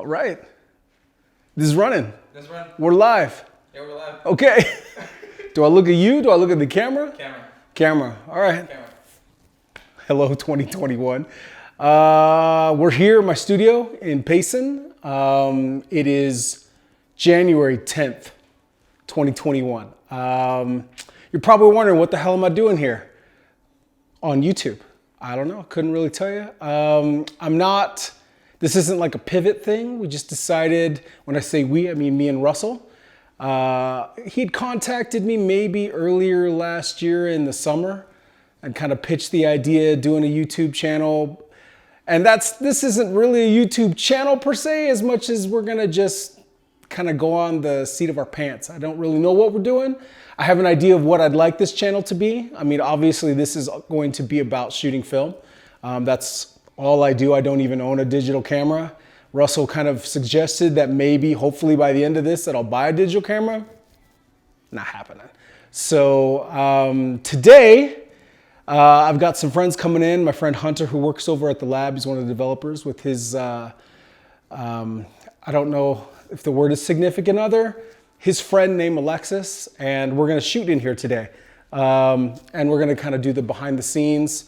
All right. This is running. Let's run. We're live. Yeah, we're live. Okay. Do I look at you? Do I look at the camera? Camera. Camera. All right. Camera. Hello, 2021. We're here in my studio in Payson. It is January 10th, 2021. You're probably wondering, what the hell am I doing here on YouTube? I don't know. Couldn't really tell you. This isn't like a pivot thing. We just decided, when I say we, I mean me and Russell. He'd contacted me maybe earlier last year in the summer and kind of pitched the idea of doing a YouTube channel. And this isn't really a YouTube channel per se, as much as we're gonna just kind of go on the seat of our pants. I don't really know what we're doing. I have an idea of what I'd like this channel to be. I mean, obviously this is going to be about shooting film. That's all I do. I don't even own a digital camera. Russell kind of suggested that maybe, hopefully by the end of this, that I'll buy a digital camera. Not happening. So today, I've got some friends coming in. My friend Hunter, who works over at the lab, he's one of the developers, with his, I don't know if the word is significant other, his friend named Alexis, and we're gonna shoot in here today. And we're gonna kind of do the behind the scenes.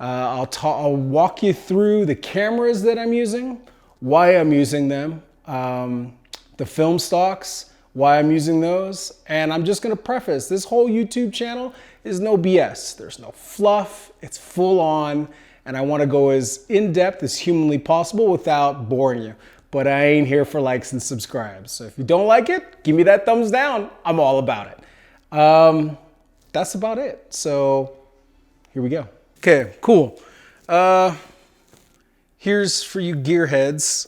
I'll walk you through the cameras that I'm using, why I'm using them, the film stocks, why I'm using those. And I'm just gonna preface, this whole YouTube channel is no BS. There's no fluff, it's full on, and I wanna go as in-depth as humanly possible without boring you. But I ain't here for likes and subscribes. So if you don't like it, give me that thumbs down. I'm all about it. That's about it. So here we go. Okay, cool. Here's for you gearheads,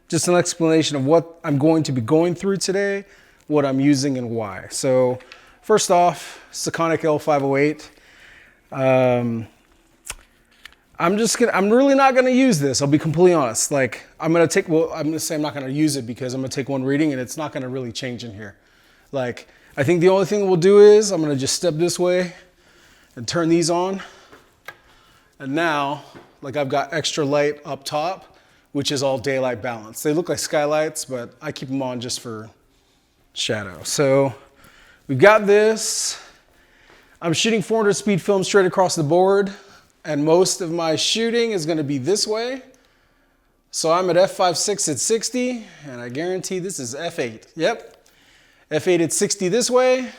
just an explanation of what I'm going to be going through today, what I'm using and why. So first off, Sekonic L508. I'm really not gonna use this, I'll be completely honest. Like, I'm gonna say I'm not gonna use it because I'm gonna take one reading and it's not gonna really change in here. Like, I think the only thing we'll do is I'm gonna just step this way and turn these on. And now, like, I've got extra light up top, which is all daylight balance. They look like skylights, but I keep them on just for shadow. So we've got this. I'm shooting 400 speed film straight across the board, and most of my shooting is gonna be this way. So I'm at f5.6 at 60, and I guarantee this is f8. Yep, f8 at 60 this way,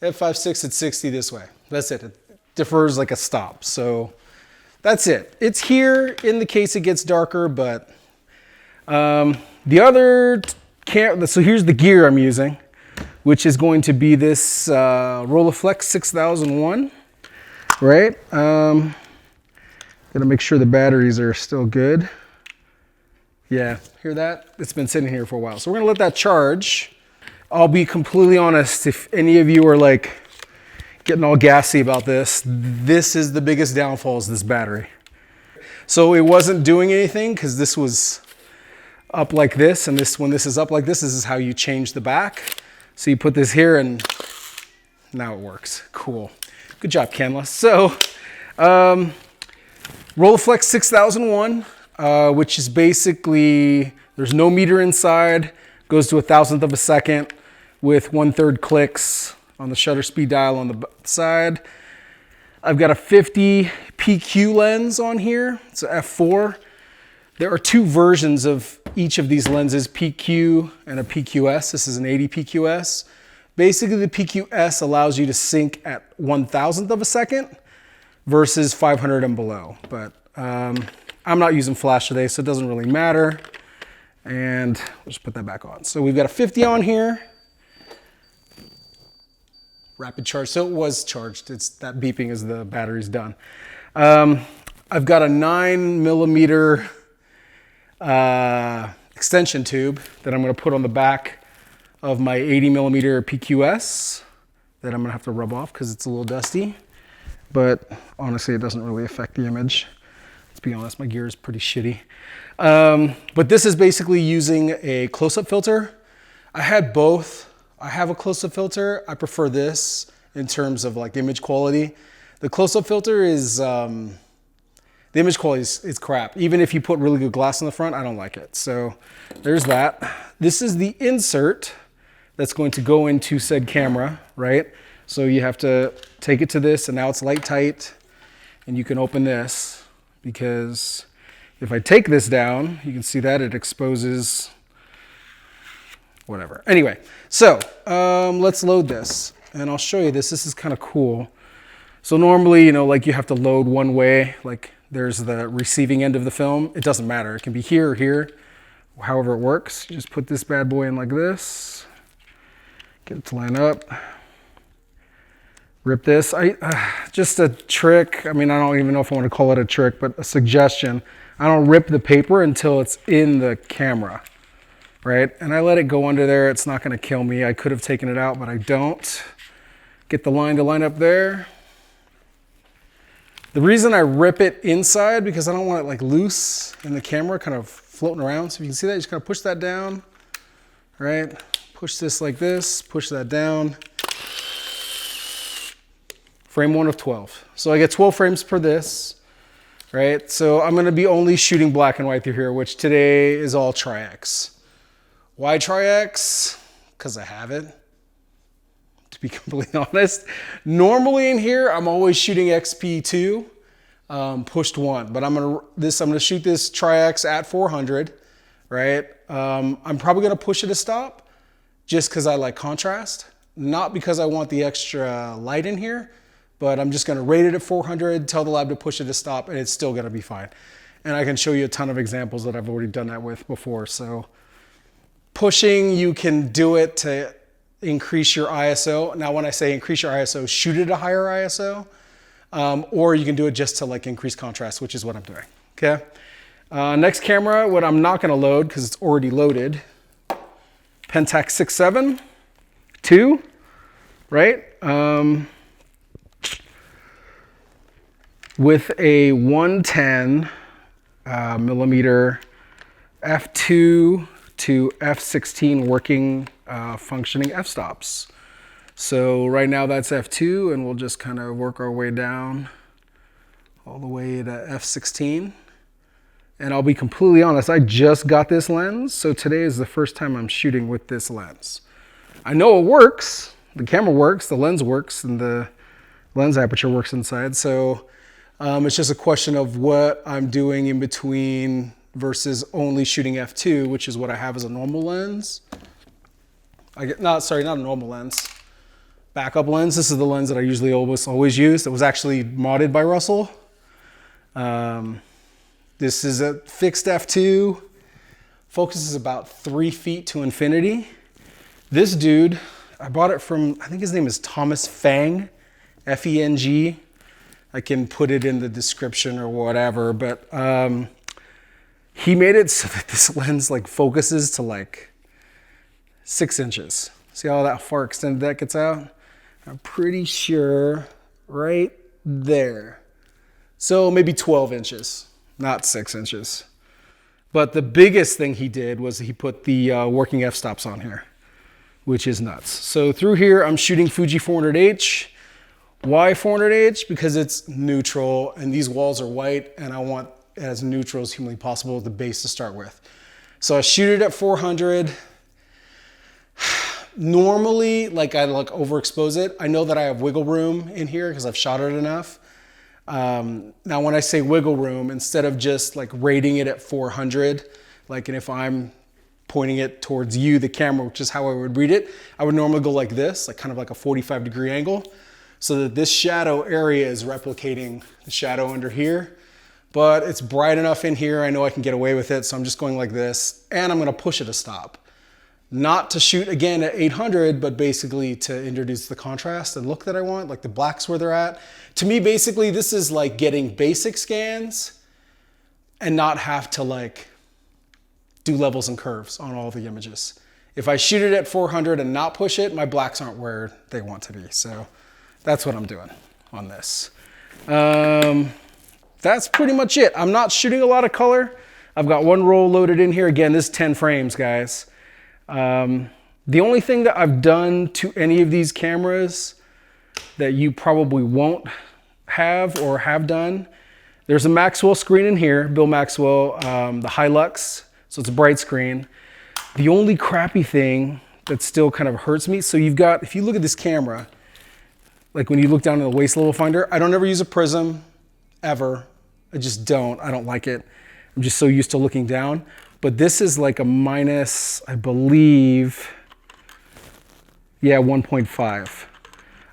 f5.6 at 60 this way. That's it. It differs like a stop. So that's it. It's here in the case it gets darker, but the other camera, so here's the gear I'm using, which is going to be this Rollei 6001, right? Gotta make sure the batteries are still good. Yeah, hear that? It's been sitting here for a while. So we're gonna let that charge. I'll be completely honest, if any of you are like, getting all gassy about this is the biggest downfall, is this battery. So it wasn't doing anything because this was up like this, and when this is up like this is how you change the back. So you put this here and now it works. Cool. Good job, Canlas. So Rollei 6001, which is basically, there's no meter inside, goes to 1,000th of a second with 1/3 clicks on the shutter speed dial on the side. I've got a 50 PQ lens on here. It's a f4. There are two versions of each of these lenses, PQ and a PQS. This is an 80 PQS. Basically, the PQS allows you to sync at 1,000th of a second versus 500 and below. But I'm not using flash today, so it doesn't really matter. And we'll just put that back on. So we've got a 50 on here. Rapid charge, so it was charged. It's that beeping as the battery's done. I've got a 9mm extension tube that I'm gonna put on the back of my 80mm PQS that I'm gonna have to rub off because it's a little dusty. But honestly, it doesn't really affect the image. Let's be honest, my gear is pretty shitty. But this is basically using a close-up filter. I had both. I have a close-up filter. I prefer this in terms of like image quality. The close-up filter is The image quality is crap. Even if you put really good glass in the front, I don't like it. So there's that. This is the insert that's going to go into said camera, right? So you have to take it to this, and now it's light tight, and you can open this, because if I take this down, you can see that it exposes whatever. Anyway, so let's load this, and I'll show you this. This is kind of cool. So normally, you know, like you have to load one way, like there's the receiving end of the film. It doesn't matter. It can be here or here, however it works. You just put this bad boy in like this, get it to line up, rip this. Just a trick. I mean, I don't even know if I want to call it a trick, but a suggestion. I don't rip the paper until it's in the camera, right? And I let it go under there. It's not going to kill me. I could have taken it out, but I don't. Get the line to line up there. The reason I rip it inside, because I don't want it like loose in the camera, kind of floating around. So if you can see that, you just gotta push that down, right? Push this like this, push that down. Frame 1 of 12. So I get 12 frames per this, right? So I'm gonna be only shooting black and white through here, which today is all Tri-X. Why Tri-X? Because I have it. To be completely honest, normally in here I'm always shooting XP2 pushed 1, but I'm gonna shoot this Tri-X at 400, right? I'm probably gonna push it to stop just because I like contrast, not because I want the extra light in here, but I'm just gonna rate it at 400, tell the lab to push it to stop, and it's still gonna be fine. And I can show you a ton of examples that I've already done that with before. So pushing, you can do it to increase your ISO. Now, when I say increase your ISO, shoot it at a higher ISO, or you can do it just to like increase contrast, which is what I'm doing, okay? Next camera, what I'm not gonna load because it's already loaded, Pentax 6.7 II, right? With a 110 millimeter f2 to f16 working functioning f-stops. So right now that's f2, and we'll just kind of work our way down all the way to f16. And I'll be completely honest, I just got this lens, so today is the first time I'm shooting with this lens. I know it works, the camera works, the lens works, and the lens aperture works inside, so it's just a question of what I'm doing in between versus only shooting f2, which is what I have as a normal lens. Not a normal lens, backup lens. This is the lens that I usually always use. It was actually modded by Russell. This is a fixed f2. Focus is about 3 feet to infinity. This dude, I bought it from, I think his name is Thomas Feng, F-E-N-G. I can put it in the description or whatever, but he made it so that this lens like focuses to like 6 inches. See how that far extended that gets out? I'm pretty sure right there. So maybe 12 inches, not 6 inches. But the biggest thing he did was he put the working f-stops on here, which is nuts. So through here, I'm shooting Fuji 400H. Why 400H? Because it's neutral and these walls are white and I want it as neutral as humanly possible with the base to start with. So I shoot it at 400. Normally, like I like overexpose it. I know that I have wiggle room in here because I've shot it enough. Now when I say wiggle room, instead of just like rating it at 400, like, and if I'm pointing it towards you, the camera, which is how I would read it, I would normally go like this, like kind of like a 45-degree angle, so that this shadow area is replicating the shadow under here. But it's bright enough in here, I know I can get away with it, so I'm just going like this, and I'm gonna push it to stop. Not to shoot again at 800, but basically to introduce the contrast and look that I want, like the blacks where they're at. To me, basically, this is like getting basic scans and not have to like do levels and curves on all the images. If I shoot it at 400 and not push it, my blacks aren't where they want to be. So that's what I'm doing on this. That's pretty much it. I'm not shooting a lot of color. I've got one roll loaded in here. Again, this is 10 frames, guys. The only thing that I've done to any of these cameras that you probably won't have or have done, There's a Maxwell screen in here, Bill Maxwell, the Hilux, so it's a bright screen. The only crappy thing that still kind of hurts me, so you've got, if you look at this camera, like when you look down in the waist level finder, I don't ever use a prism, ever. I just don't, I don't like it. I'm just so used to looking down. But this is like a minus, I believe, yeah, 1.5.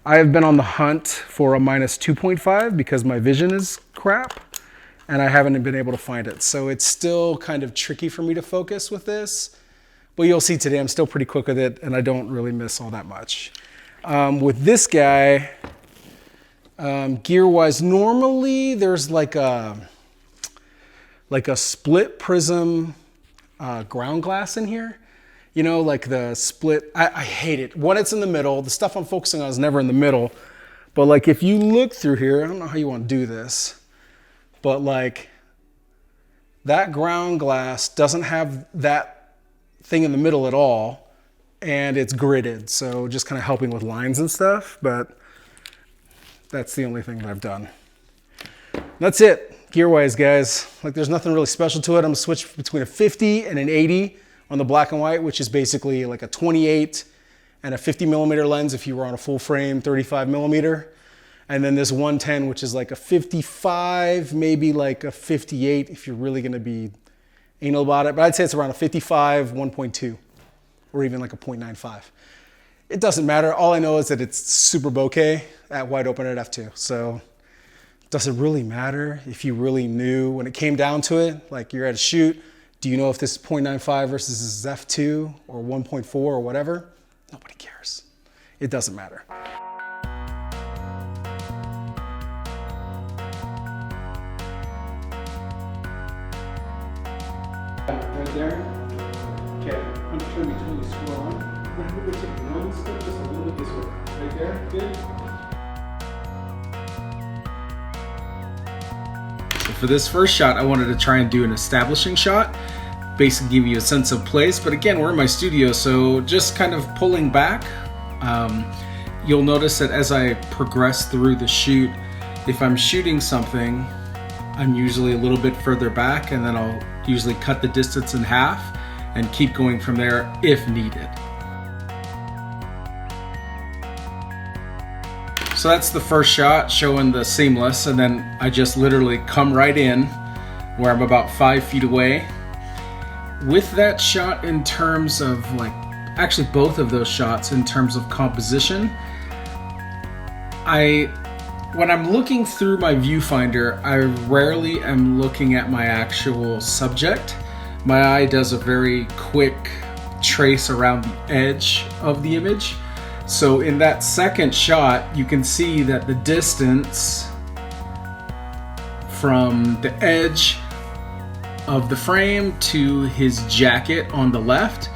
I have been on the hunt for a minus 2.5 because my vision is crap and I haven't been able to find it. So it's still kind of tricky for me to focus with this. But you'll see today I'm still pretty quick with it and I don't really miss all that much. With this guy, gear-wise, normally there's like a split prism ground glass in here. You know, like the split, I hate it. When it's in the middle, the stuff I'm focusing on is never in the middle. But like if you look through here, I don't know how you want to do this, but like that ground glass doesn't have that thing in the middle at all, and it's gridded. So just kind of helping with lines and stuff, but that's the only thing that I've done. That's it, gear-wise, guys. Like there's nothing really special to it. I'm gonna switch between a 50 and an 80 on the black and white, which is basically like a 28 and a 50 millimeter lens if you were on a full frame 35 millimeter. And then this 110, which is like a 55, maybe like a 58 if you're really gonna be anal about it. But I'd say it's around a 55, 1.2, or even like a 0.95. It doesn't matter. All I know is that it's super bokeh at wide open at f2. So does it really matter if you really knew when it came down to it, like you're at a shoot, do you know if this is 0.95 versus this is f2 or 1.4 or whatever? Nobody cares. It doesn't matter. Right there. Okay, I'm trying to be totally square on. I'm going to take one step just a little bit this way. Right there, good. For this first shot, I wanted to try and do an establishing shot, basically give you a sense of place. But again, we're in my studio, so just kind of pulling back. You'll notice that as I progress through the shoot, if I'm shooting something, I'm usually a little bit further back, and then I'll usually cut the distance in half and keep going from there if needed. So that's the first shot, showing the seamless, and then I just literally come right in where I'm about 5 feet away. With that shot, in terms of like, actually both of those shots in terms of composition, when I'm looking through my viewfinder, I rarely am looking at my actual subject. My eye does a very quick trace around the edge of the image. So in that second shot, you can see that the distance from the edge of the frame to his jacket on the left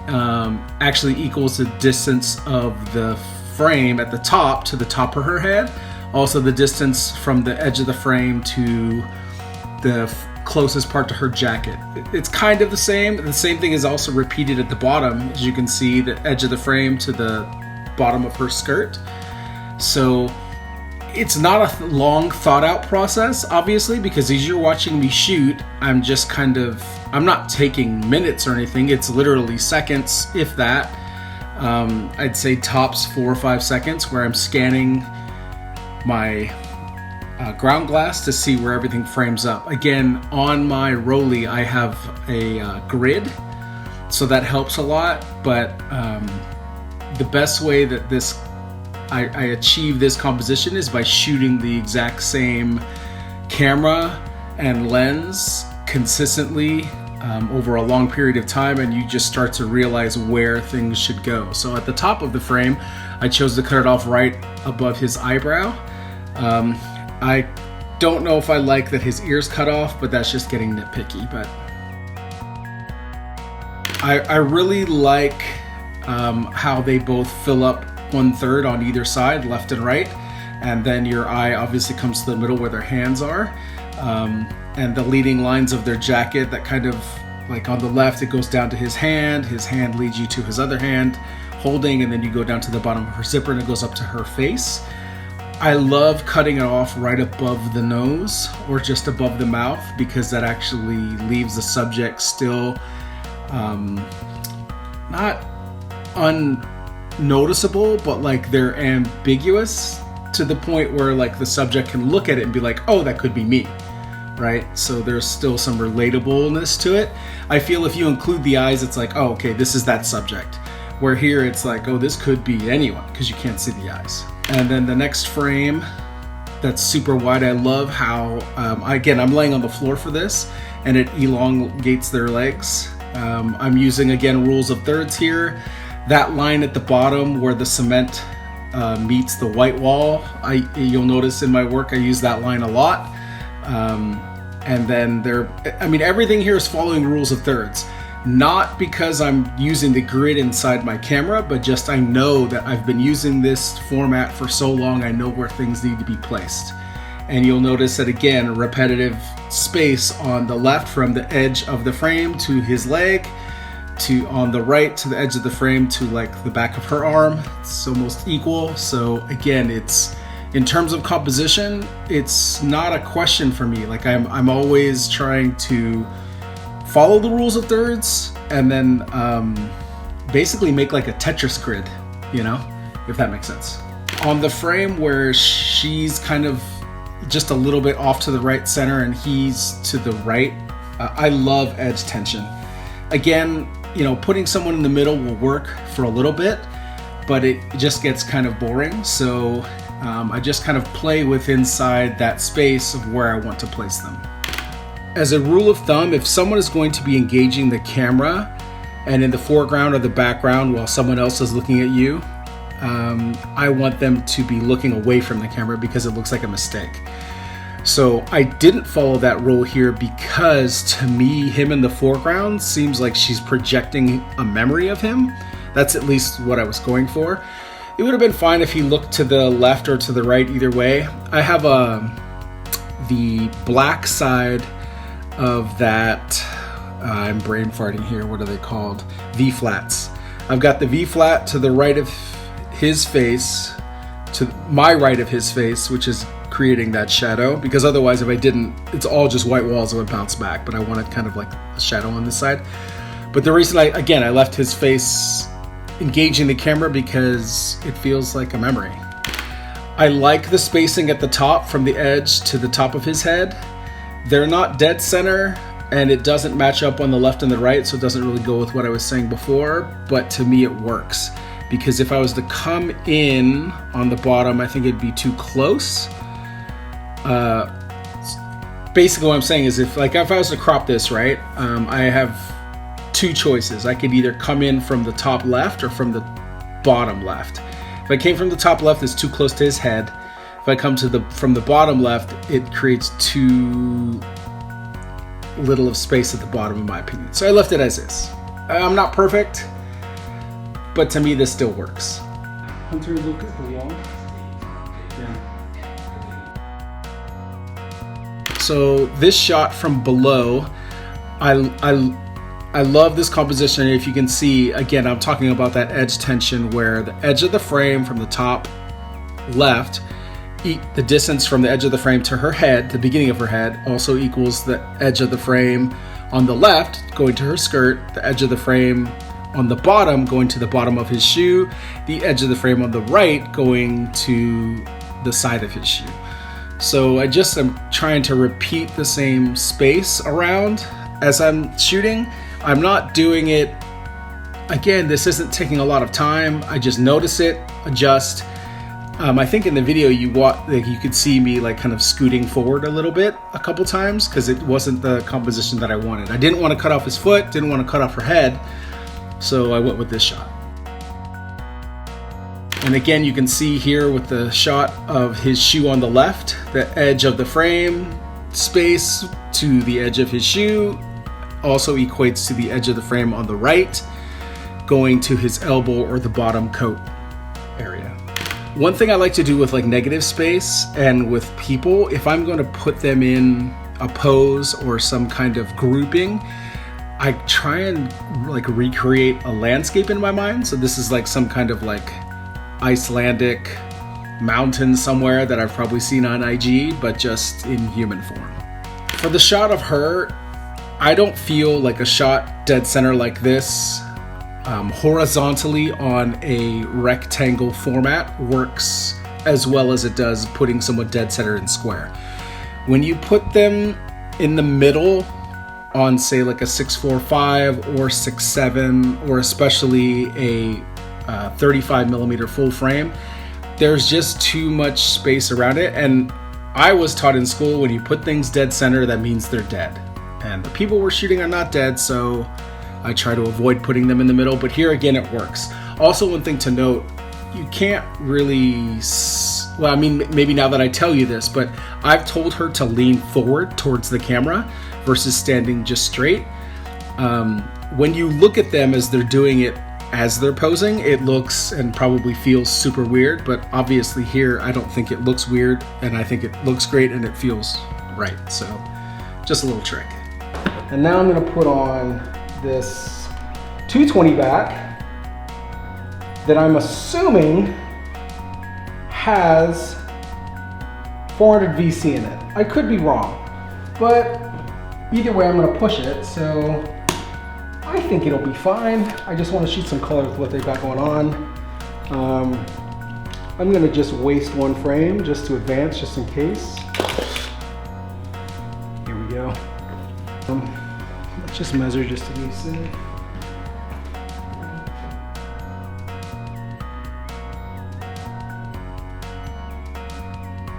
actually equals the distance of the frame at the top to the top of her head. Also the distance from the edge of the frame to the closest part to her jacket. It's kind of the same. The same thing is also repeated at the bottom. As you can see, the edge of the frame to the bottom of her skirt. So it's not a long thought out process, obviously, because as you're watching me shoot, I'm not taking minutes or anything. It's literally seconds, if that. I'd say tops 4 or 5 seconds where I'm scanning my ground glass to see where everything frames up. Again, on my Rollei, I have a grid, so that helps a lot, but the best way that I achieve this composition is by shooting the exact same camera and lens consistently over a long period of time, and you just start to realize where things should go. So at the top of the frame, I chose to cut it off right above his eyebrow. I don't know if I like that his ear's cut off, but that's just getting nitpicky. But I really like how they both fill up 1/3 on either side, left and right, and then your eye obviously comes to the middle where their hands are, and the leading lines of their jacket that kind of, like on the left, it goes down to his hand leads you to his other hand holding, and then you go down to the bottom of her zipper and it goes up to her face. I love cutting it off right above the nose or just above the mouth, because that actually leaves the subject still not unnoticeable, but like they're ambiguous to the point where like the subject can look at it and be like, oh, that could be me, right? So there's still some relatableness to it. I feel if you include the eyes, it's like, oh, okay, this is that subject. Where here it's like, oh, this could be anyone, because you can't see the eyes. And then the next frame that's super wide, I love how, again, I'm laying on the floor for this, and it elongates their legs. I'm using, again, rules of thirds here. That line at the bottom where the cement meets the white wall, you'll notice in my work I use that line a lot. And then everything here is following rules of thirds. Not because I'm using the grid inside my camera, but just I know that I've been using this format for so long, I know where things need to be placed. And you'll notice that, again, repetitive space on the left from the edge of the frame to his leg, to on the right to the edge of the frame to like the back of her arm. It's almost equal. So again, it's, in terms of composition, it's not a question for me. Like I'm always trying to follow the rules of thirds, and then basically make like a Tetris grid, you know, if that makes sense. On the frame where she's kind of just a little bit off to the right center and he's to the right, I love edge tension. Again, you know, putting someone in the middle will work for a little bit, but it just gets kind of boring. So I just kind of play with inside that space of where I want to place them. As a rule of thumb, if someone is going to be engaging the camera and in the foreground or the background while someone else is looking at you, I want them to be looking away from the camera because it looks like a mistake. So I didn't follow that rule here because to me, him in the foreground seems like she's projecting a memory of him. That's at least what I was going for. It would have been fine if he looked to the left or to the right, either way. I have the black side of that, I'm brain farting here, what are they called? V-flats. I've got the V-flat to the right of his face, to my right of his face, which is creating that shadow, because otherwise if I didn't, it's all just white walls that would bounce back, but I wanted kind of like a shadow on this side. But the reason I left his face engaging the camera because it feels like a memory. I like the spacing at the top from the edge to the top of his head. They're not dead center, and it doesn't match up on the left and the right, so it doesn't really go with what I was saying before, but to me it works. Because if I was to come in on the bottom, I think it'd be too close. Basically what I'm saying is if I was to crop this, right, I have two choices. I could either come in from the top left or from the bottom left. If I came from the top left, it's too close to his head. If I come from the bottom left, it creates too little of space at the bottom, in my opinion. So I left it as is. I'm not perfect, but to me this still works. Hunter, look at the wall. Yeah. So this shot from below, I love this composition. If you can see, again, I'm talking about that edge tension where the edge of the frame from the top left, the distance from the edge of the frame to her head, the beginning of her head, also equals the edge of the frame on the left going to her skirt, the edge of the frame on the bottom going to the bottom of his shoe, the edge of the frame on the right going to the side of his shoe. So I just am trying to repeat the same space around as I'm shooting. I'm not doing it, again, this isn't taking a lot of time. I just notice it, adjust. I think in the video you could see me like kind of scooting forward a little bit a couple times because it wasn't the composition that I wanted. I didn't want to cut off his foot, didn't want to cut off her head, so I went with this shot. And again, you can see here with the shot of his shoe on the left, the edge of the frame space to the edge of his shoe also equates to the edge of the frame on the right, going to his elbow or the bottom coat area. One thing I like to do with like negative space and with people, if I'm going to put them in a pose or some kind of grouping, I try and like recreate a landscape in my mind. So this is like some kind of like Icelandic mountain somewhere that I've probably seen on IG, but just in human form. For the shot of her, I don't feel like a shot dead center like this horizontally on a rectangle format works as well as it does putting someone dead center in square. When you put them in the middle on, say, like a 6.45 or 6.7, or especially a 35 millimeter full frame, there's just too much space around it. And I was taught in school, when you put things dead center, that means they're dead. And the people we're shooting are not dead, so I try to avoid putting them in the middle, but here again, it works. Also, one thing to note, you can't really, well, I mean, maybe now that I tell you this, but I've told her to lean forward towards the camera versus standing just straight. When you look at them as they're doing it, as they're posing, it looks and probably feels super weird, but obviously here, I don't think it looks weird, and I think it looks great and it feels right. So just a little trick. And now I'm gonna put on this 220 back that I'm assuming has 400 VC in it. I could be wrong, but either way I'm gonna push it, so I think it'll be fine. I just want to shoot some color with what they've got going on. I'm gonna just waste one frame just to advance, just in case. Here we go. Let's just measure just to be safe.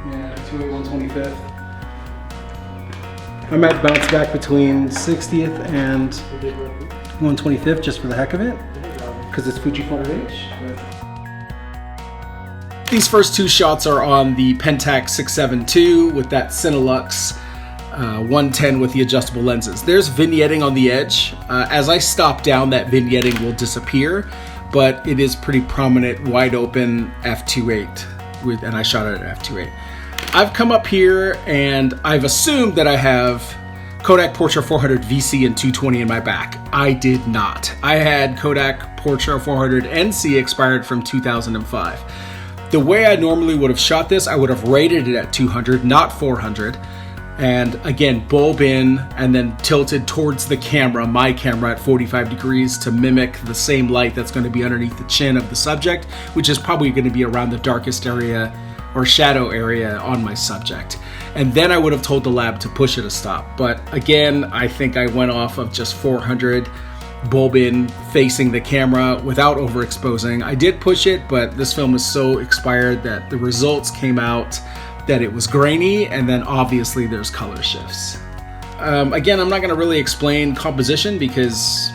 Yeah, 281/25. I might bounce back between 60th and 1/25th just for the heck of it, because it's Fuji 400H. These first two shots are on the Pentax 672 with that Cinelux 110 with the adjustable lenses. There's vignetting on the edge. As I stop down, that vignetting will disappear, but it is pretty prominent, wide open f2.8, and I shot it at f2.8. I've come up here and I've assumed that I have Kodak Portra 400 VC and 220 in my back. I did not. I had Kodak Portra 400 NC expired from 2005. The way I normally would have shot this, I would have rated it at 200, not 400. And again, bulb in and then tilted towards the camera, my camera, at 45 degrees to mimic the same light that's going to be underneath the chin of the subject, which is probably going to be around the darkest area or shadow area on my subject. And then I would have told the lab to push it a stop. But again, I think I went off of just 400, bulb in, facing the camera without overexposing. I did push it, but this film is so expired that the results came out that it was grainy, and then obviously there's color shifts. Again, I'm not going to really explain composition because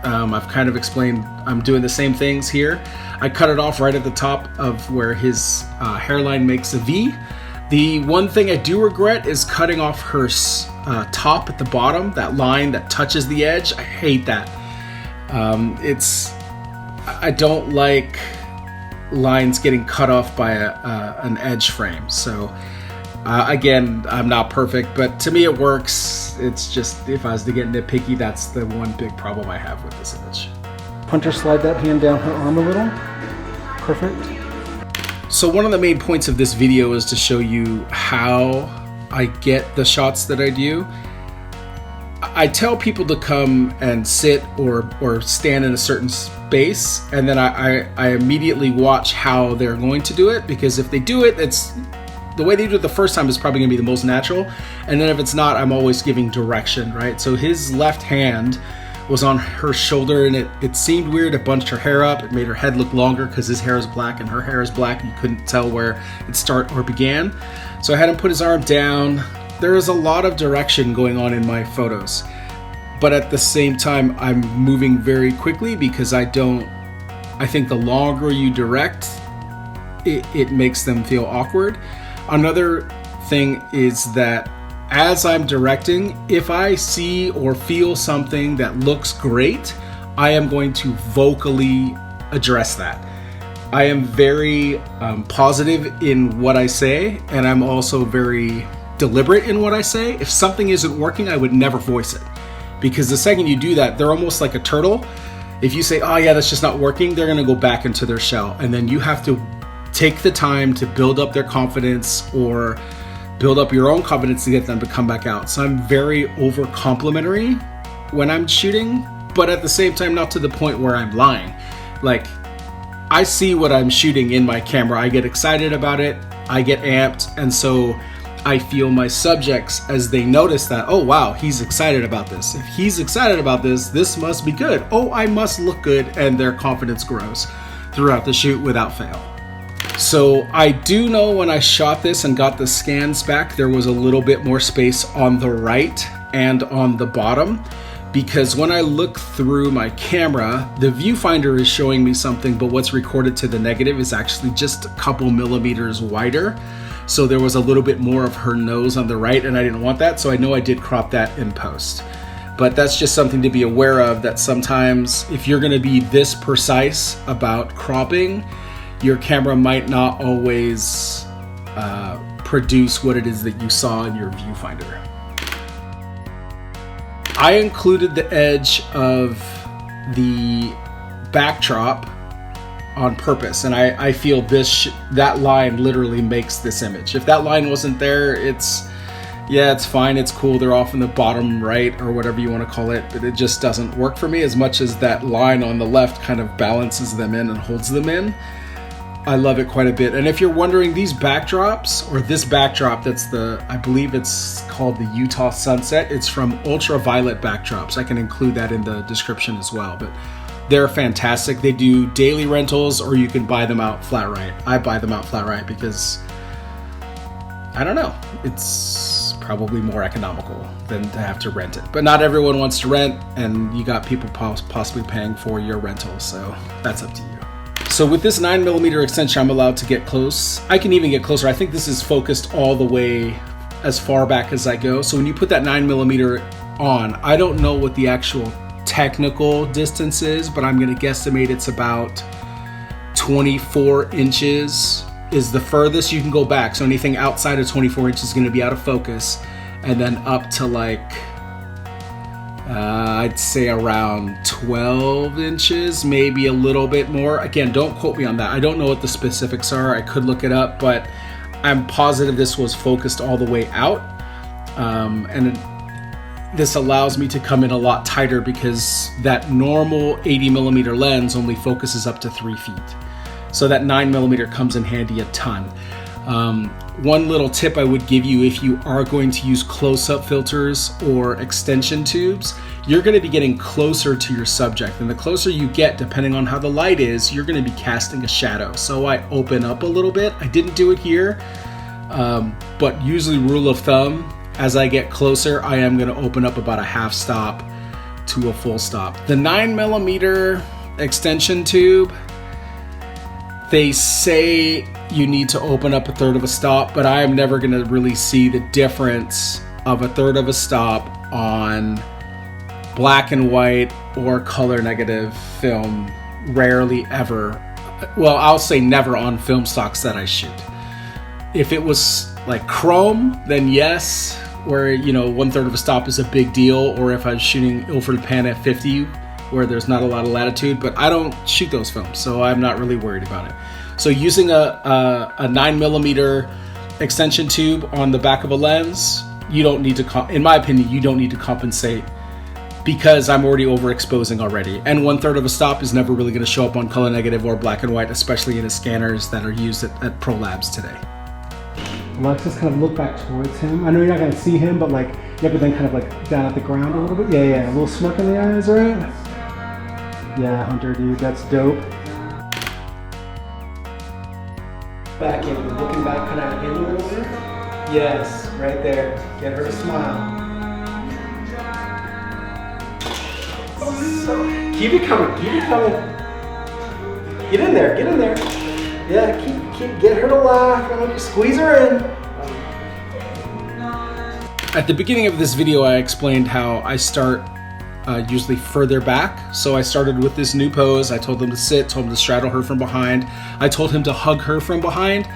I've kind of explained I'm doing the same things here. I cut it off right at the top of where his hairline makes a V. The one thing I do regret is cutting off her top at the bottom, that line that touches the edge. I hate that. I don't like lines getting cut off by an edge frame. So again, I'm not perfect, but to me it works. It's just, if I was to get nitpicky, that's the one big problem I have with this image. Hunter, slide that hand down her arm a little. Perfect. So one of the main points of this video is to show you how I get the shots that I do. I tell people to come and sit or stand in a certain space, and then I immediately watch how they're going to do it, because if they do it, it's the way they do it the first time is probably going to be the most natural, and then if it's not, I'm always giving direction, right? So his left hand was on her shoulder, and it seemed weird. It bunched her hair up. It made her head look longer because his hair is black and her hair is black. You couldn't tell where it started or began. So I had him put his arm down. There is a lot of direction going on in my photos, but at the same time, I'm moving very quickly because I think the longer you direct, it makes them feel awkward. Another thing is that as I'm directing, if I see or feel something that looks great, I am going to vocally address that. I am very positive in what I say, and I'm also very deliberate in what I say. If something isn't working, I would never voice it, because the second you do that, they're almost like a turtle. If you say, oh yeah, that's just not working, they're gonna go back into their shell, and then you have to take the time to build up their confidence or build up your own confidence to get them to come back out. So I'm very over complimentary when I'm shooting, but at the same time, not to the point where I'm lying. Like, I see what I'm shooting in my camera. I get excited about it. I get amped. And so I feel my subjects, as they notice that, oh wow, he's excited about this. If he's excited about this, this must be good. Oh, I must look good. And their confidence grows throughout the shoot without fail. So I do know when I shot this and got the scans back, there was a little bit more space on the right and on the bottom, because when I look through my camera, the viewfinder is showing me something, but what's recorded to the negative is actually just a couple millimeters wider. So there was a little bit more of her nose on the right, and I didn't want that, so I know I did crop that in post. But that's just something to be aware of, that sometimes if you're gonna be this precise about cropping, your camera might not always produce what it is that you saw in your viewfinder. I included the edge of the backdrop on purpose, and I feel that line literally makes this image. If that line wasn't there, it's fine, it's cool, they're off in the bottom right or whatever you want to call it, but it just doesn't work for me as much as that line on the left kind of balances them in and holds them in. I love it quite a bit. And if you're wondering, these backdrops, or this backdrop, I believe it's called the Utah Sunset, it's from Ultraviolet Backdrops. I can include that in the description as well, but they're fantastic. They do daily rentals, or you can buy them out flat rate. I buy them out flat rate because, I don't know, it's probably more economical than to have to rent it. But not everyone wants to rent, and you got people possibly paying for your rental, so that's up to you. So with this 9mm extension, I'm allowed to get close. I can even get closer. I think this is focused all the way as far back as I go. So when you put that 9mm on, I don't know what the actual technical distance is, but I'm going to guesstimate it's about 24 inches is the furthest you can go back. So anything outside of 24 inches is going to be out of focus, and then up to like I'd say around 12 inches, maybe a little bit more. Again, don't quote me on that. I don't know what the specifics are. I could look it up, but I'm positive this was focused all the way out. And this allows me to come in a lot tighter because that normal 80mm lens only focuses up to 3 feet. So that 9mm comes in handy a ton. One little tip I would give you, if you are going to use close-up filters or extension tubes, you're going to be getting closer to your subject. And the closer you get, depending on how the light is, you're going to be casting a shadow. So I open up a little bit. I didn't do it here, but usually rule of thumb, as I get closer, I am going to open up about a half stop to a full stop. The 9mm extension tube, they say you need to open up a third of a stop, but I am never going to really see the difference of a third of a stop on black and white or color negative film. Rarely ever. Well, I'll say never on film stocks that I shoot. If it was like chrome, then yes, where, you know, 1/3 of a stop is a big deal, or if I'm shooting Ilford Pan at 50 where there's not a lot of latitude, but I don't shoot those films, so I'm not really worried about it. So using a 9mm extension tube on the back of a lens, you don't need to, in my opinion, you don't need to compensate, because I'm already overexposing already. And 1/3 of a stop is never really going to show up on color negative or black and white, especially in the scanners that are used at Pro Labs today. Alexis, kind of look back towards him. I know you're not going to see him, but like you have to then kind of like down at the ground a little bit. Yeah, a little smirk in the eyes, right? Yeah, Hunter, dude, that's dope. Back in, looking back kind of in a little bit. Yes, right there. Get her to smile. So, keep it coming, keep it coming. Get in there, get in there. Yeah, get her to laugh. Squeeze her in. At the beginning of this video, I explained how I start usually further back. So I started with this new pose. I told him to sit, told him to straddle her from behind. I told him to hug her from behind.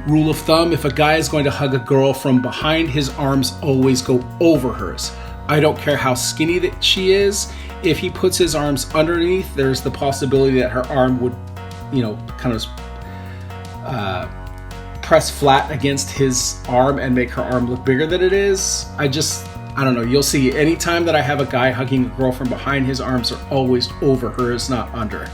Rule of thumb, if a guy is going to hug a girl from behind, his arms always go over hers. I don't care how skinny that she is. If he puts his arms underneath, there's the possibility that her arm would, you know, kind of press flat against his arm and make her arm look bigger than it is. I don't know. You'll see anytime that I have a guy hugging a girl from behind, his arms are always over hers, not under.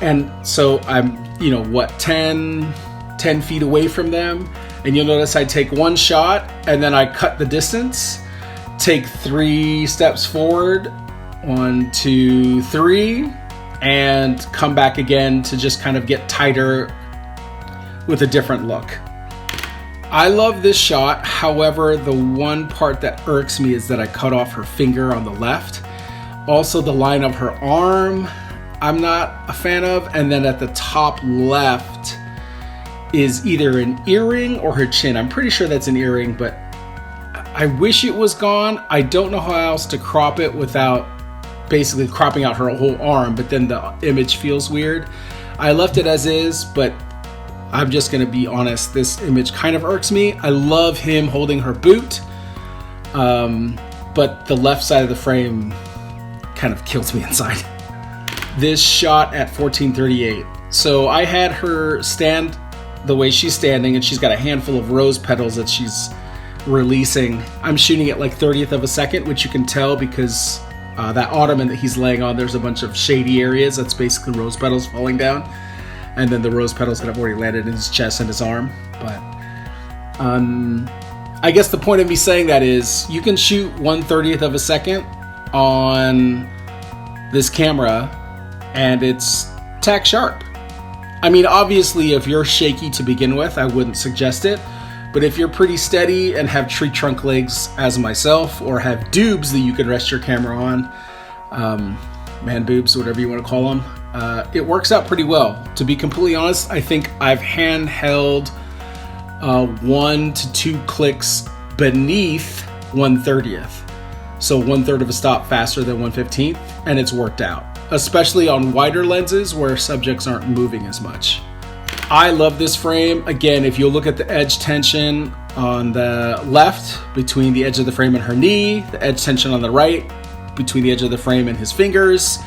And so I'm, 10 feet away from them. And you'll notice I take one shot and then I cut the distance, take 3 steps forward, 1, 2, 3, and come back again to just kind of get tighter with a different look. I love this shot. However, the one part that irks me is that I cut off her finger on the left. Also, the line of her arm, I'm not a fan of. And then at the top left is either an earring or her chin. I'm pretty sure that's an earring, but I wish it was gone. I don't know how else to crop it without basically cropping out her whole arm, but then the image feels weird. I left it as is, but I'm just gonna be honest, this image kind of irks me. I love him holding her boot, but the left side of the frame kind of kills me inside. This shot at 1438. So I had her stand the way she's standing, and she's got a handful of rose petals that she's releasing. I'm shooting at like 30th of a second, which you can tell because that ottoman that he's laying on, there's a bunch of shady areas. That's basically rose petals falling down. And then the rose petals that have already landed in his chest and his arm. But I guess the point of me saying that is you can shoot 1/30th of a second on this camera and it's tack sharp. I mean, obviously, if you're shaky to begin with, I wouldn't suggest it. But if you're pretty steady and have tree trunk legs as myself, or have dubs that you can rest your camera on, man boobs, whatever you want to call them, it works out pretty well. To be completely honest, I think I've handheld 1 to 2 clicks beneath 1/30th. So 1/3 of a stop faster than 1/15th, and it's worked out. Especially on wider lenses where subjects aren't moving as much. I love this frame. Again, if you look at the edge tension on the left between the edge of the frame and her knee, the edge tension on the right between the edge of the frame and his fingers,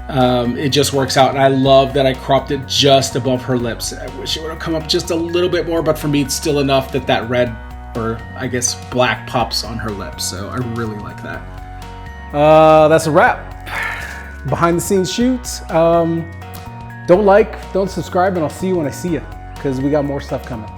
it just works out. And I love that I cropped it just above her lips. I wish it would have come up just a little bit more, but for me, it's still enough that that red, or I guess black, pops on her lips. So I really like that. That's a wrap. Behind the scenes shoots. Don't subscribe, and I'll see you when I see you, because we got more stuff coming.